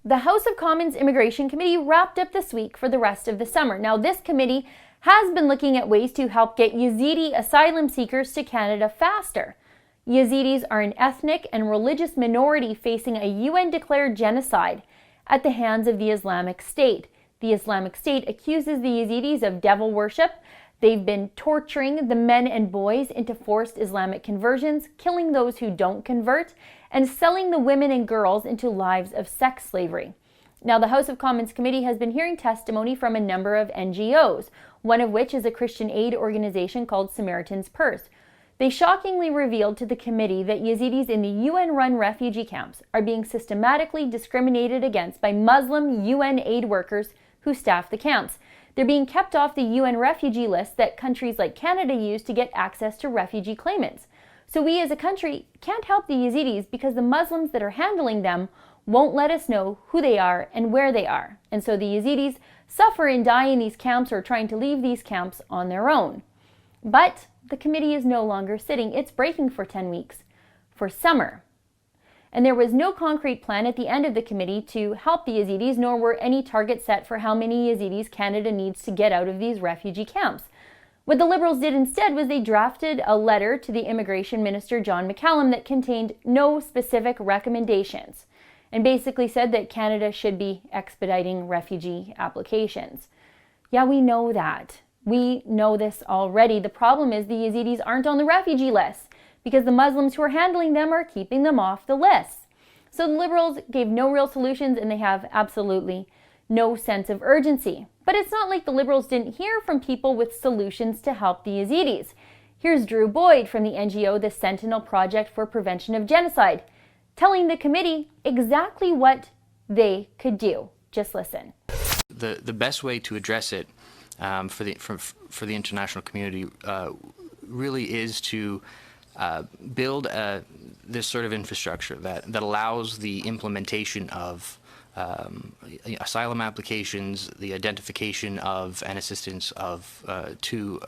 The House of Commons Immigration Committee wrapped up this week for the rest of the summer. Now, this committee has been looking at ways to help get Yazidi asylum seekers to Canada faster. Yazidis are an ethnic and religious minority facing a UN-declared genocide at the hands of the Islamic State. The Islamic State accuses the Yazidis of devil worship. They've been torturing the men and boys into forced Islamic conversions, killing those who don't convert, and selling the women and girls into lives of sex slavery. Now, the House of Commons Committee has been hearing testimony from a number of NGOs, one of which is a Christian aid organization called Samaritan's Purse. They shockingly revealed to the committee that Yazidis in the UN-run refugee camps are being systematically discriminated against by Muslim UN aid workers who staff the camps. They're being kept off the UN refugee list that countries like Canada use to get access to refugee claimants. So we as a country can't help the Yazidis because the Muslims that are handling them won't let us know who they are and where they are. And so the Yazidis suffer and die in these camps or trying to leave these camps on their own. But the committee is no longer sitting. It's breaking for 10 weeks for summer. And there was no concrete plan at the end of the committee to help the Yazidis, nor were any targets set for how many Yazidis Canada needs to get out of these refugee camps. What the Liberals did instead was they drafted a letter to the Immigration Minister, John McCallum, that contained no specific recommendations and basically said that Canada should be expediting refugee applications. Yeah, we know that. We know this already. The problem is the Yazidis aren't on the refugee list because the Muslims who are handling them are keeping them off the list. So the Liberals gave no real solutions and they have absolutely no sense of urgency. But it's not like the Liberals didn't hear from people with solutions to help the Yazidis. Here's Drew Boyd from the NGO, the Sentinel Project for Prevention of Genocide, telling the committee exactly what they could do. Just listen. The best way to address it for the international community really is to build this sort of infrastructure that allows the implementation of asylum applications, the identification of and assistance of to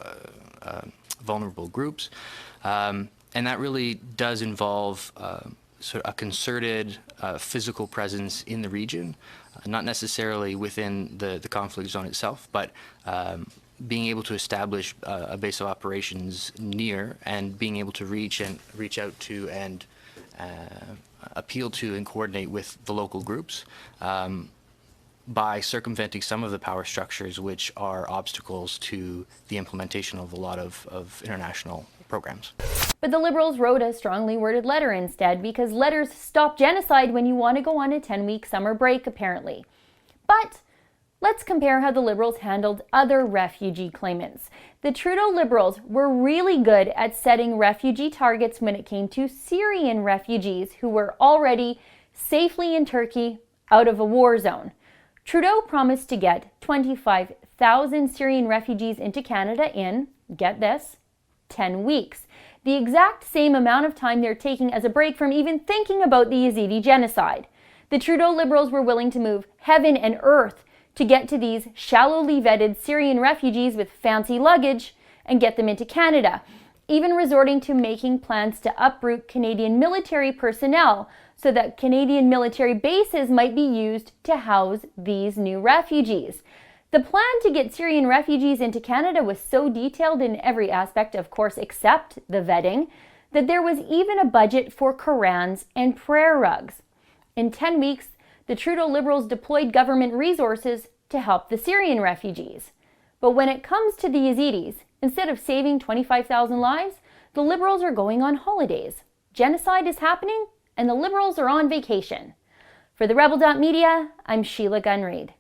vulnerable groups, and that really does involve sort of a concerted physical presence in the region, not necessarily within the conflict zone itself, but being able to establish a base of operations near and being able to reach out to and appeal to and coordinate with the local groups by circumventing some of the power structures which are obstacles to the implementation of a lot of international programs. But the Liberals wrote a strongly worded letter instead because letters stop genocide when you want to go on a 10-week summer break, apparently. But let's compare how the Liberals handled other refugee claimants. The Trudeau Liberals were really good at setting refugee targets when it came to Syrian refugees who were already safely in Turkey out of a war zone. Trudeau promised to get 25,000 Syrian refugees into Canada in, get this, 10 weeks. The exact same amount of time they're taking as a break from even thinking about the Yazidi genocide. The Trudeau Liberals were willing to move heaven and earth to get to these shallowly vetted Syrian refugees with fancy luggage and get them into Canada, even resorting to making plans to uproot Canadian military personnel so that Canadian military bases might be used to house these new refugees. The plan to get Syrian refugees into Canada was so detailed in every aspect, of course, except the vetting, that there was even a budget for Korans and prayer rugs. In 10 weeks, the Trudeau Liberals deployed government resources to help the Syrian refugees. But when it comes to the Yazidis, instead of saving 25,000 lives, the Liberals are going on holidays. Genocide is happening, and the Liberals are on vacation. For the Rebel.media, I'm Sheila Gunn-Reid.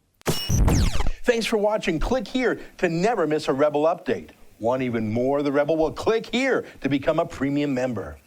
Thanks for watching. Click here to never miss a Rebel update. Want even more of the Rebel? Well, click here to become a premium member.